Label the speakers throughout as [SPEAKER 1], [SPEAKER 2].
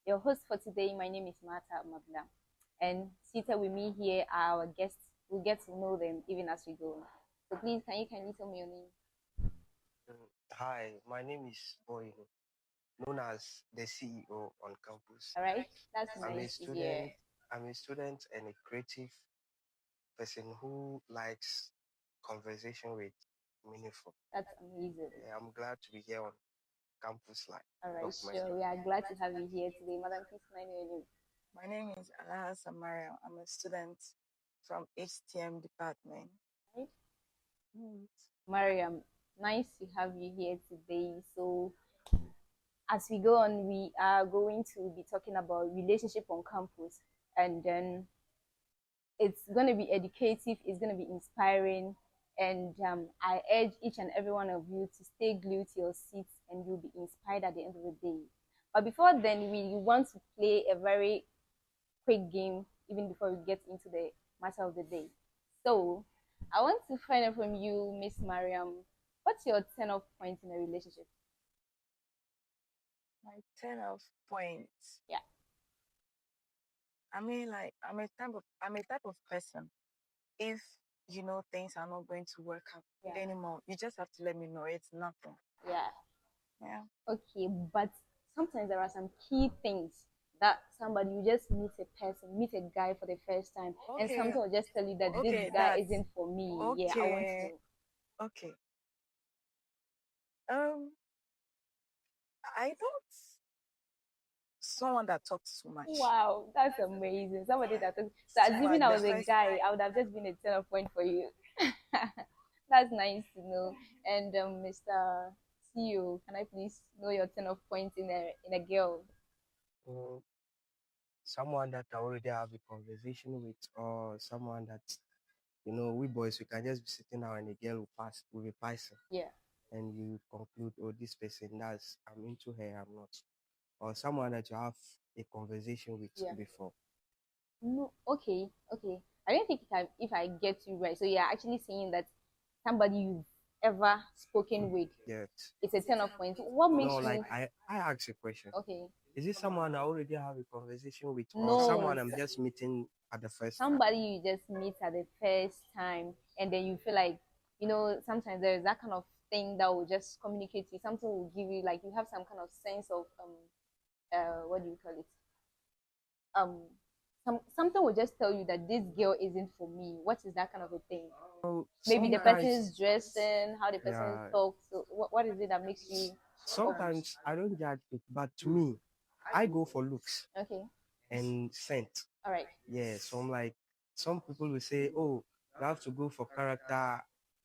[SPEAKER 1] Your host for today. My name is Martha Mabla, and seated with me here are our guests. We'll get to know them even as we go. So please, can you kindly tell me your name?
[SPEAKER 2] Hi, my name is Boy, known as the CEO on campus.
[SPEAKER 1] All right, that's
[SPEAKER 2] I'm a
[SPEAKER 1] nice to hear.
[SPEAKER 2] student. I'm a student and a creative person who likes conversation with meaningful.
[SPEAKER 1] That's amazing.
[SPEAKER 2] Yeah, I'm glad to be here on campus life
[SPEAKER 1] All right,
[SPEAKER 2] of my
[SPEAKER 1] sure. We are glad to have you here today, Madam. Please, can I know your name?
[SPEAKER 3] My name is Alaha Samaria. I'm a student from HTM department.
[SPEAKER 1] Right,
[SPEAKER 3] Mm.
[SPEAKER 1] Mariam. Nice to have you here today. So as we go on, we are going to be talking about relationship on campus, and then it's going to be educative, it's going to be inspiring, and I urge each and every one of you to stay glued to your seats and you'll be inspired at the end of the day. But before then, we want to play a very quick game even before we get into the matter of the day. So I want to find out from you, Miss Mariam, what's your turn-off point in a relationship?
[SPEAKER 3] My 10 of points.
[SPEAKER 1] Yeah.
[SPEAKER 3] I mean, like I'm a type of person. If you know things are not going to work out
[SPEAKER 1] Yeah.
[SPEAKER 3] anymore, you just have to let me know. It's nothing.
[SPEAKER 1] Yeah.
[SPEAKER 3] Yeah.
[SPEAKER 1] Okay, but sometimes there are some key things that somebody, you just meet a person, meet a guy for the first time, and
[SPEAKER 3] Okay.
[SPEAKER 1] something will just tell you that this
[SPEAKER 3] Okay.
[SPEAKER 1] guy isn't for me. Yeah, I want to
[SPEAKER 3] Okay.
[SPEAKER 1] know.
[SPEAKER 3] Okay. Um, I don't someone that talks too much.
[SPEAKER 1] Wow, that's amazing. Somebody that so
[SPEAKER 3] So
[SPEAKER 1] assuming
[SPEAKER 3] like
[SPEAKER 1] I
[SPEAKER 3] the
[SPEAKER 1] was a
[SPEAKER 3] first
[SPEAKER 1] guy, I would have just been a 10 point for you. That's nice to know. And Mr. CEO, can I please know your 10 points in a girl?
[SPEAKER 2] Mm, someone that I already have a conversation with, or someone that we boys we can just be sitting down and a girl will be passing,
[SPEAKER 1] Yeah.
[SPEAKER 2] and you conclude, oh, this person, that's I'm into her, I'm not, or someone that you have a conversation with
[SPEAKER 1] Yeah.
[SPEAKER 2] before.
[SPEAKER 1] No, okay, okay. I don't think if I get you right. So you're actually saying that somebody you've ever spoken with,
[SPEAKER 2] Yes.
[SPEAKER 1] it's a 10 point. What makes
[SPEAKER 2] No, like
[SPEAKER 1] you
[SPEAKER 2] I ask a question.
[SPEAKER 1] okay?
[SPEAKER 2] Is it someone I already have a conversation with, or
[SPEAKER 1] No,
[SPEAKER 2] someone I'm just meeting at the first time?
[SPEAKER 1] somebody you just meet at the first time, and then you feel like sometimes there's that kind of thing that will just communicate to you. Something will give you like you have some kind of sense of what do you call it? Um, something will just tell you that this girl isn't for me. What is that kind of a thing?
[SPEAKER 2] So
[SPEAKER 1] Maybe the
[SPEAKER 2] sometimes,
[SPEAKER 1] person's dressing, how the person
[SPEAKER 2] yeah,
[SPEAKER 1] talks. So what is it that makes you? Oh,
[SPEAKER 2] sometimes I don't judge it, but to me, I go for looks
[SPEAKER 1] okay,
[SPEAKER 2] and scent.
[SPEAKER 1] all right,
[SPEAKER 2] Yeah, so I'm like, some people will say, oh, you have to go for character.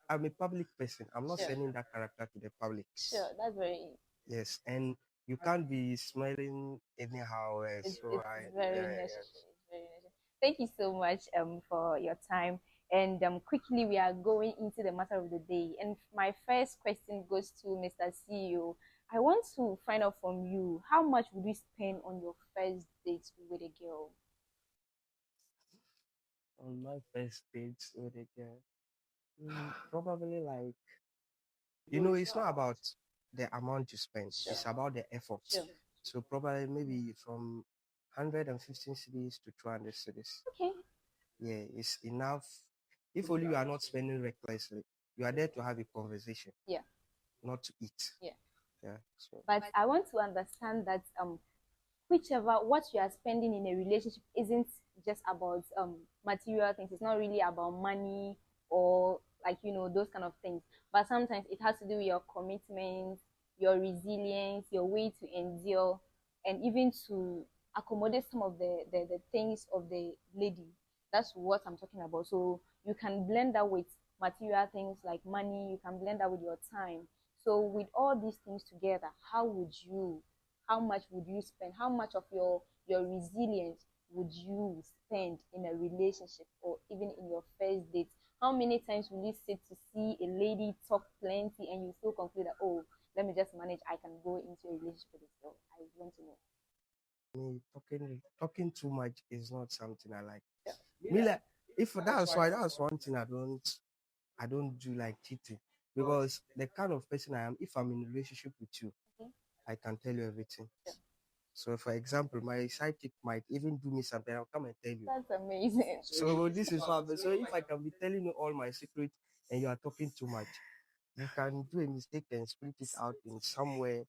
[SPEAKER 2] I'm a public person. I'm not
[SPEAKER 1] sure,
[SPEAKER 2] sending that character to the public.
[SPEAKER 1] sure. That's very.
[SPEAKER 2] Yes, and you can't be smiling anyhow. So
[SPEAKER 1] It's
[SPEAKER 2] I,
[SPEAKER 1] very
[SPEAKER 2] yeah,
[SPEAKER 1] necessary. It's very necessary. Thank you so much for your time. And quickly we are going into the matter of the day. And my first question goes to Mr. CEO. I want to find out from you how much would you spend on your first date with a girl?
[SPEAKER 2] on my first date with a girl, probably like, it's not about the amount you spend,
[SPEAKER 1] Sure,
[SPEAKER 2] it's about the effort.
[SPEAKER 1] sure.
[SPEAKER 2] So probably maybe from 115 cities to 200 cities.
[SPEAKER 1] Okay.
[SPEAKER 2] Yeah, it's enough. If only you are not spending recklessly, you are there to have a conversation,
[SPEAKER 1] Yeah,
[SPEAKER 2] not to eat.
[SPEAKER 1] yeah.
[SPEAKER 2] Yeah. So
[SPEAKER 1] But I want to understand that whichever what you are spending in a relationship isn't just about material things. It's not really about money or like those kind of things. But sometimes it has to do with your commitment, your resilience, your way to endure, and even to accommodate some of the things of the lady. That's what I'm talking about. So you can blend that with material things like money, you can blend that with your time. So with all these things together, how much would you spend? How much of your resilience would you spend in a relationship or even in your first date? How many times will you sit to see a lady talk plenty and you still conclude that, oh, let me just manage, I can go into a relationship with this girl? I want to know.
[SPEAKER 2] me talking too much is not something I like.
[SPEAKER 1] Yeah.
[SPEAKER 2] Me like, if that's one thing I don't do, like cheating, because the kind of person I am, if I'm in a relationship with you,
[SPEAKER 1] Okay.
[SPEAKER 2] I can tell you everything.
[SPEAKER 1] Sure.
[SPEAKER 2] So, for example, my sidekick might even do me something. I'll come and tell you.
[SPEAKER 1] That's amazing.
[SPEAKER 2] So this is what. So if I can be telling you all my secrets and you are talking too much, you can do a mistake and split it out in somewhere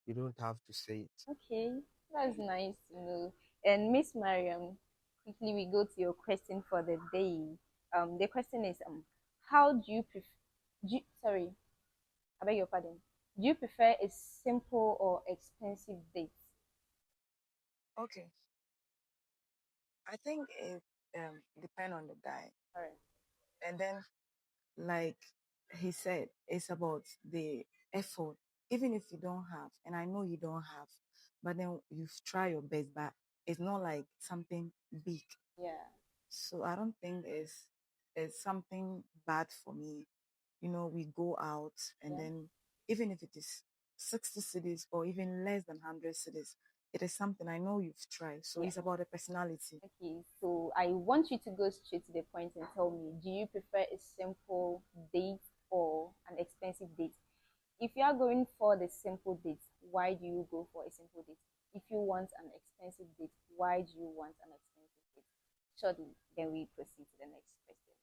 [SPEAKER 2] you don't have to say it.
[SPEAKER 1] Okay, that's nice to know. And Miss Mariam, quickly we go to your question for the day. The question is how do you prefer? Sorry, I beg your pardon. Do you prefer a simple or expensive date?
[SPEAKER 3] Okay, I think it depend on the guy,
[SPEAKER 1] All right.
[SPEAKER 3] and then like he said, it's about the effort. Even if you don't have, and I know you don't have, but then you try your best, but it's not like something big.
[SPEAKER 1] Yeah.
[SPEAKER 3] So I don't think it's something bad for me. We go out and
[SPEAKER 1] Yeah.
[SPEAKER 3] then even if it is 60 cities or even less than 100 cities, it is something I know you've tried. So
[SPEAKER 1] Yeah.
[SPEAKER 3] it's about the personality.
[SPEAKER 1] Okay, so I want you to go straight to the point and tell me, do you prefer a simple date or an expensive date? If you are going for the simple date, why do you go for a simple date? If you want an expensive date, why do you want an expensive date? Shortly, then we proceed to the next question.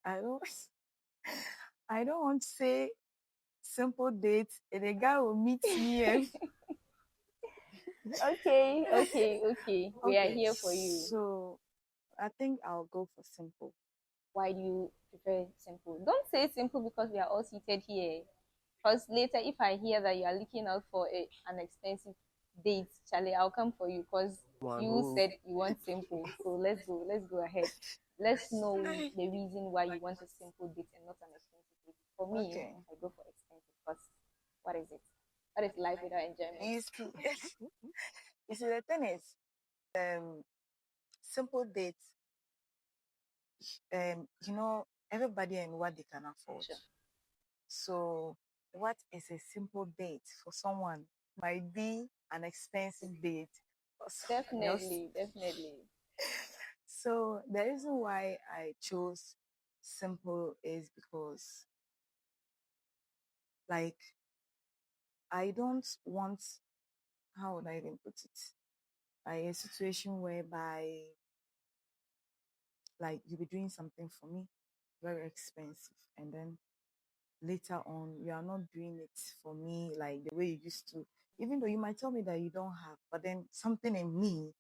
[SPEAKER 3] I don't I don't want to say simple date and a guy will meet me and
[SPEAKER 1] Okay, okay, okay. We are
[SPEAKER 3] okay.
[SPEAKER 1] here for you.
[SPEAKER 3] So I think I'll go for simple.
[SPEAKER 1] Why do you prefer simple? Don't say simple because we are all seated here. Because later, if I hear that you are looking out for an expensive date, Charlie, I'll come for you because
[SPEAKER 2] One
[SPEAKER 1] you
[SPEAKER 2] who
[SPEAKER 1] said you want simple. So let's go. Let's go ahead. Let's know the reason why you want a simple date and not an expensive date. For me,
[SPEAKER 3] Okay.
[SPEAKER 1] I go for expensive because what is it? What is life without enjoyment?
[SPEAKER 3] You see, you see the thing is, um, simple dates, everybody and what they can afford.
[SPEAKER 1] Sure.
[SPEAKER 3] So, what is a simple date for someone might be an expensive date for someone else.
[SPEAKER 1] Definitely, definitely.
[SPEAKER 3] So, the reason why I chose simple is because, like, I don't want, how would I even put it? Like a situation whereby, like, you be doing something for me, very expensive, and then later on you are not doing it for me like the way you used to, even though you might tell me that you don't have, but then something in me,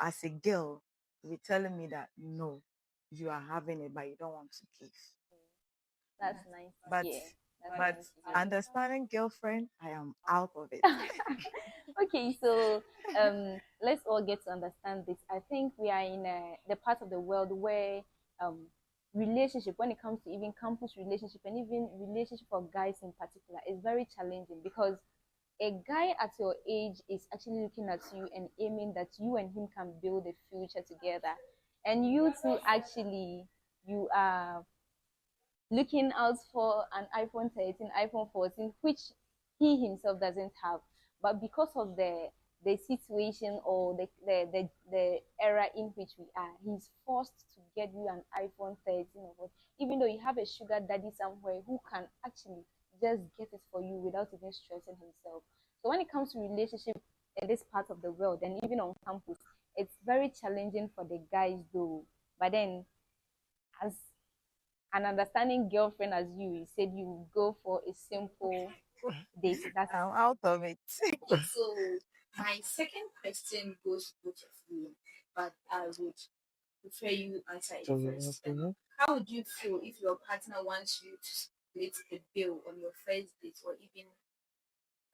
[SPEAKER 3] as a girl, will be telling me that no, you are having it but you don't want to give.
[SPEAKER 1] That's nice to
[SPEAKER 3] but
[SPEAKER 1] hear. That's
[SPEAKER 3] but
[SPEAKER 1] nice to hear.
[SPEAKER 3] understanding girlfriend, I am out of it.
[SPEAKER 1] Okay, so let's all get to understand this. I think we are in the part of the world where um, relationship, when it comes to even campus relationship and even relationship for guys in particular, is very challenging because a guy at your age is actually looking at you and aiming that you and him can build a future together, and you two actually you are looking out for an iPhone 13, iPhone 14, which he himself doesn't have. But because of the situation or the era in which we are, he's forced to get you an iPhone 13 or what, even though you have a sugar daddy somewhere who can actually just get it for you without even stressing himself. So when it comes to relationship in this part of the world and even on campus, it's very challenging for the guys though. But then as an understanding girlfriend as you said you go for a simple date. That's
[SPEAKER 3] I'm out of it.
[SPEAKER 4] So my second question goes to both of you, but I would prefer you answer it first. How would you feel if your partner wants you to split the bill on your first date or even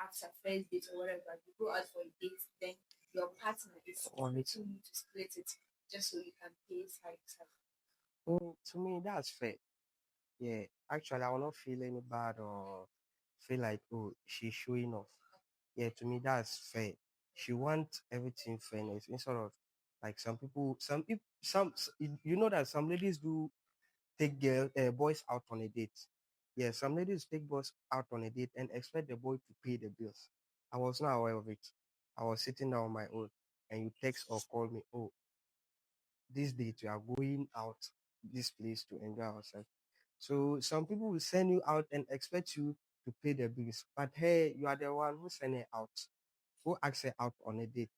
[SPEAKER 4] after first date or whatever? You go out for a date, then your partner is
[SPEAKER 2] on it.
[SPEAKER 4] asking you to split it just so you can pay side side.
[SPEAKER 2] To me, that's fair. Yeah, actually, I will not feel any bad or feel like, oh, she's showing off. Yeah, to me, that's fair. She wants everything fairness instead of like you know that some ladies do take boys out on a date. Yeah, some ladies take boys out on a date and expect the boy to pay the bills. I was not aware of it. I was sitting down on my own, and you text or call me, oh, this date we are going out this place to enjoy ourselves. So some people will send you out and expect you to pay the bills, but hey, you are the one who send it out. Who asks her out on a date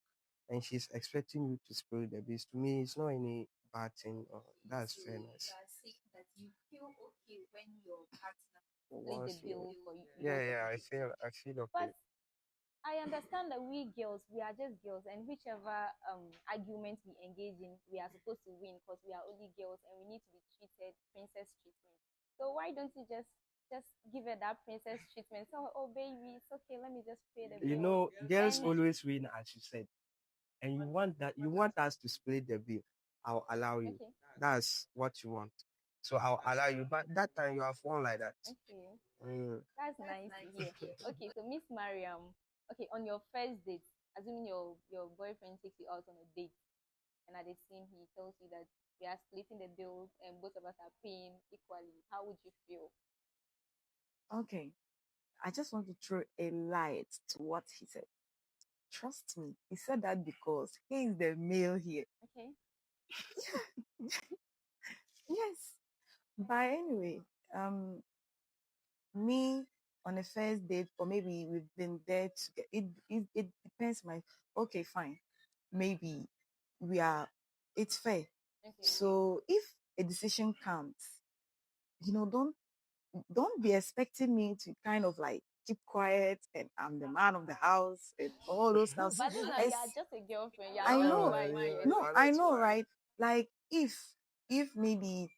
[SPEAKER 2] and she's expecting you to spill the beans? To me, it's not any bad thing. Or that's
[SPEAKER 4] So you
[SPEAKER 2] fairness.
[SPEAKER 4] are saying that you feel okay when your partner
[SPEAKER 1] Split the
[SPEAKER 2] Once you,
[SPEAKER 1] bill for you,
[SPEAKER 2] yeah,
[SPEAKER 1] both of
[SPEAKER 2] yeah,
[SPEAKER 1] you.
[SPEAKER 2] I feel
[SPEAKER 1] But
[SPEAKER 2] okay.
[SPEAKER 1] I understand that we girls, we are just girls, and whichever argument we engage in, we are supposed to win because we are only girls and we need to be treated princess treatment. So why don't you just give her that princess treatment? So, oh baby, it's okay. Let me just pay the
[SPEAKER 2] You
[SPEAKER 1] bills.
[SPEAKER 2] know, girls
[SPEAKER 1] And
[SPEAKER 2] always win, as you said, and you want us to split the bill. I'll allow you.
[SPEAKER 1] okay,
[SPEAKER 2] That's what you want. So I'll allow you. But that time you have won like that.
[SPEAKER 1] okay,
[SPEAKER 2] Mm.
[SPEAKER 1] that's nice to hear. Okay, so Miss Mariam, okay, on your first date, assuming your boyfriend takes you out on a date, and at the same he tells you that we are splitting the bills and both of us are paying equally, how would you feel?
[SPEAKER 3] Okay. I just want to throw a light to what he said. Trust me, he said that because he is the male here.
[SPEAKER 1] Okay.
[SPEAKER 3] Yes. But anyway, um, me on a first date, or maybe we've been there together. It depends. My okay, fine. Maybe we are. It's fair.
[SPEAKER 1] Okay.
[SPEAKER 3] So if a decision comes, don't be expecting me to kind of like keep quiet and I'm the man of the house and all those stuff.
[SPEAKER 1] But this now you
[SPEAKER 3] As
[SPEAKER 1] are just a girlfriend. You are
[SPEAKER 3] I
[SPEAKER 1] not a
[SPEAKER 3] know,
[SPEAKER 1] wife yet.
[SPEAKER 3] no,
[SPEAKER 2] But
[SPEAKER 3] I
[SPEAKER 2] that's
[SPEAKER 3] know,
[SPEAKER 2] fine.
[SPEAKER 3] right? Like if maybe,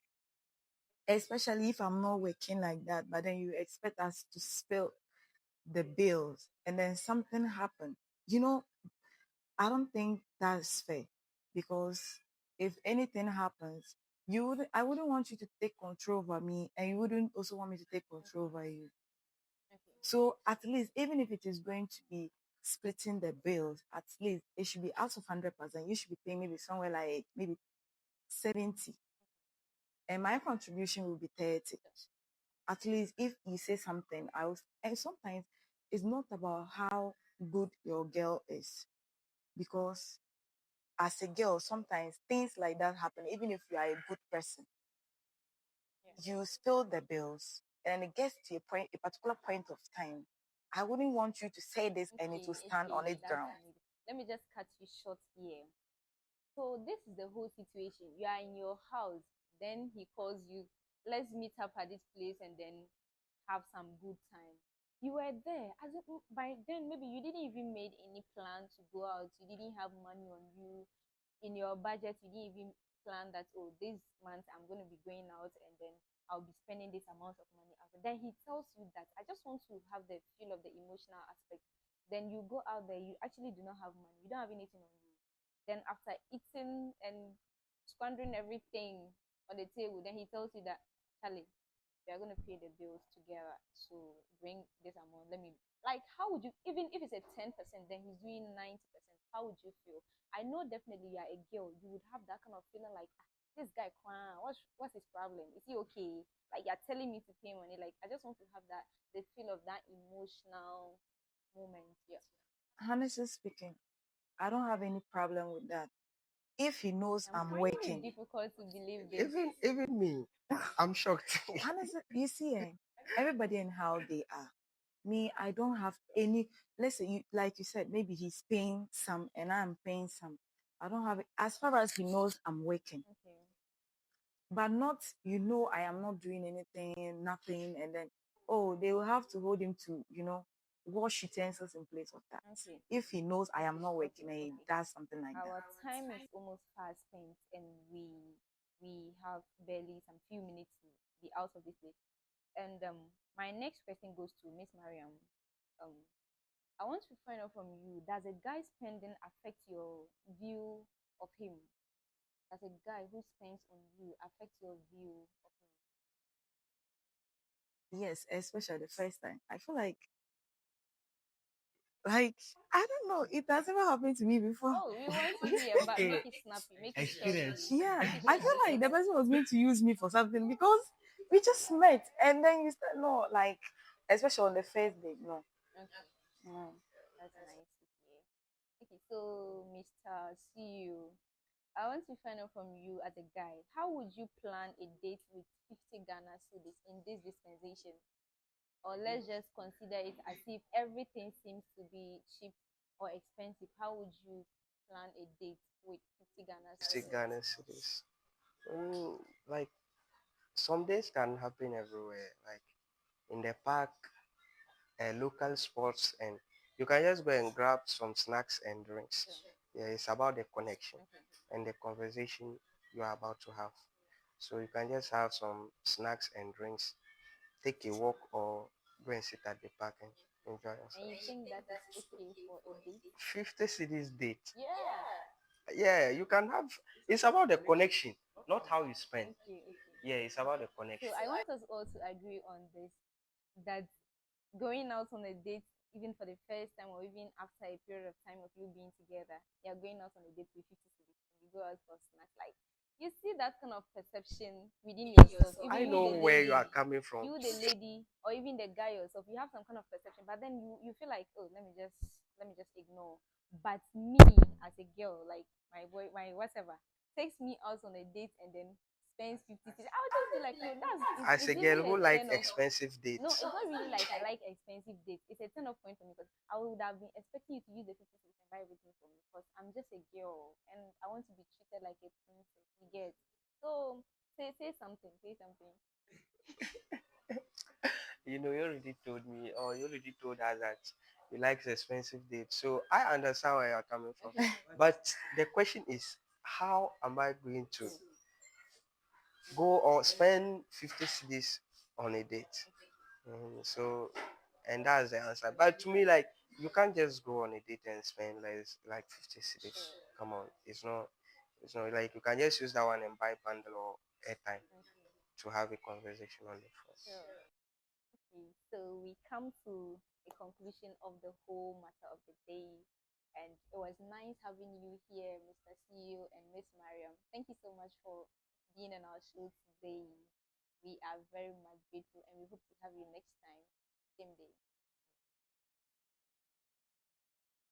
[SPEAKER 3] especially if I'm not working like that, but then you expect us to spill the bills and then something happened. You know, I don't think that's fair because if anything happens, I wouldn't want you to take control over me, and you wouldn't also want me to take control over you.
[SPEAKER 1] Okay.
[SPEAKER 3] So at least, even if it is going to be splitting the bills, at least it should be out of 100%. You should be paying maybe somewhere like maybe 70, and my contribution will be 30. At least if you say something, and sometimes it's not about how good your girl is, because as a girl, sometimes things like that happen, even if you are a good person.
[SPEAKER 1] Yeah.
[SPEAKER 3] You spill the bills, and it gets to a particular point of time. I wouldn't want you to say this and it will
[SPEAKER 1] Okay.
[SPEAKER 3] stand on
[SPEAKER 1] Okay.
[SPEAKER 3] its
[SPEAKER 1] That's
[SPEAKER 3] ground.
[SPEAKER 1] amazing. Let me just cut you short here. So this is the whole situation. You are in your house. Then he calls you. Let's meet up at this place and then have some good time. You were there. As if by then maybe you didn't even made any plan to go out. You didn't have money on you in your budget. You didn't even plan that, oh, this month I'm going to be going out and then I'll be spending this amount of money out. Then he tells you that I just want to have the feel of the emotional aspect. Then you go out there, you actually do not have money. You don't have anything on you. Then after eating and squandering everything on the table, then he tells you that, Charlie, we are going to pay the bills together. So bring this amount. Let me, like, how would you, even if it's a 10%, then he's doing 90%, how would you feel? I know definitely you are a girl. You would have that kind of feeling like, "Ah, this guy, what's his problem? Is he okay? Like, you're telling me to pay money. Like, I just want to have that, the feel of that emotional moment. Yeah.
[SPEAKER 3] Honestly speaking, I don't have any problem with that. If he knows
[SPEAKER 1] I'm
[SPEAKER 3] I'm
[SPEAKER 1] finding it
[SPEAKER 3] working,
[SPEAKER 1] difficult to believe this.
[SPEAKER 2] Even me, I'm shocked.
[SPEAKER 3] honestly, you see, everybody and how they are. Me, I don't have any. Let's say, like you said, maybe he's paying some and I'm paying some. I don't have it. As far as he knows I'm working,
[SPEAKER 1] Okay.
[SPEAKER 3] but not, I am not doing anything, nothing, and then, oh, they will have to hold him to, wash utensils in place of that.
[SPEAKER 1] Okay.
[SPEAKER 3] If he knows I am
[SPEAKER 1] Okay.
[SPEAKER 3] not working
[SPEAKER 1] Okay.
[SPEAKER 3] and he
[SPEAKER 1] Okay.
[SPEAKER 3] does something like that.
[SPEAKER 1] Our time is almost fast spent, and we have barely some few minutes to be out of this place. And my next question goes to Miss Mariam. Um, I want to find out from you: does a guy spending affect your view of him? Does a guy who spends on you affect your view of him?
[SPEAKER 3] Yes, especially the first time. I feel like I don't know, it has never happened to me before.
[SPEAKER 1] Oh, we want to hear, but
[SPEAKER 2] Eh,
[SPEAKER 1] make it snappy, make it short,
[SPEAKER 2] experience.
[SPEAKER 1] please.
[SPEAKER 3] Yeah,
[SPEAKER 1] Make it
[SPEAKER 3] I
[SPEAKER 1] short
[SPEAKER 3] feel
[SPEAKER 1] and
[SPEAKER 3] like the
[SPEAKER 1] sweet.
[SPEAKER 3] person was meant to use me for something because we just met and then you start, no, like, especially on the first date, no.
[SPEAKER 1] Okay,
[SPEAKER 3] No.
[SPEAKER 1] that's nice to hear. Okay, so Mr. CEO, I want to find out from you as a guy, how would you plan a date with 50 Ghana cedis in this dispensation? Or let's just consider it as if everything seems to be cheap or expensive, how would you plan a date with 50 Ghana
[SPEAKER 2] 50
[SPEAKER 1] cedis?
[SPEAKER 2] Ghana cities. Mm, like some days can happen everywhere, like in the park, local sports, and you can just go and grab some snacks and drinks.
[SPEAKER 1] Sure.
[SPEAKER 2] Yeah, it's about the connection
[SPEAKER 1] Okay.
[SPEAKER 2] and the conversation you are about to have. So you can just have some snacks and drinks, take a walk, or go and sit at the park and enjoy
[SPEAKER 1] And you
[SPEAKER 2] yourself.
[SPEAKER 1] think that is okay for a date?
[SPEAKER 2] 50 cities date.
[SPEAKER 1] Yeah.
[SPEAKER 2] Yeah, you can have. It's about the connection, not how you spend.
[SPEAKER 1] Okay, okay.
[SPEAKER 2] Yeah, it's about the
[SPEAKER 1] So
[SPEAKER 2] connection.
[SPEAKER 1] I want us all to agree on this, that going out on a date, even for the first time or even after a period of time of you being together, you're going out on a date with 50 cities and you go out for snacks. Like, you see that kind of perception within yourself,
[SPEAKER 2] I
[SPEAKER 1] even you,
[SPEAKER 2] know
[SPEAKER 1] the
[SPEAKER 2] where you
[SPEAKER 1] lady,
[SPEAKER 2] are coming from.
[SPEAKER 1] or even the guy yourself, you have some kind of perception, but then you feel like, oh, let me just ignore. But me as a girl, like my boy, my whatever, takes me out on a date and then spends 50 cities, I'll just be like, no,
[SPEAKER 2] As
[SPEAKER 1] it's
[SPEAKER 2] a
[SPEAKER 1] even
[SPEAKER 2] girl
[SPEAKER 1] a
[SPEAKER 2] who likes
[SPEAKER 1] turn off.
[SPEAKER 2] expensive
[SPEAKER 1] No,
[SPEAKER 2] dates,
[SPEAKER 1] it's not really like I like expensive dates. It's a turn off point for me because I would have been expecting you to use the 50 cents and buy everything for me because I'm just a girl and I want to be treated like a princess. You get? So say something. Say something.
[SPEAKER 2] you already told me, or you already told us that you like expensive dates. So I understand where you're coming from.
[SPEAKER 1] Okay.
[SPEAKER 2] But the question is, how am I going to
[SPEAKER 1] So
[SPEAKER 2] go or spend 50 cities on a date? So, and that's the answer. But to me, like, you can't just go on a date and spend like 50 cities.
[SPEAKER 1] sure.
[SPEAKER 2] Come on, it's not like you can just use that one and buy bundle or airtime
[SPEAKER 1] Okay.
[SPEAKER 2] to have a conversation on the phone.
[SPEAKER 1] Sure. Okay, so we come to a conclusion of the whole matter of the day. And it was nice having you here, Mr. CEO and Miss Mariam. Thank you so much for being on our show today. We are very much grateful and we hope to have you next time, same day.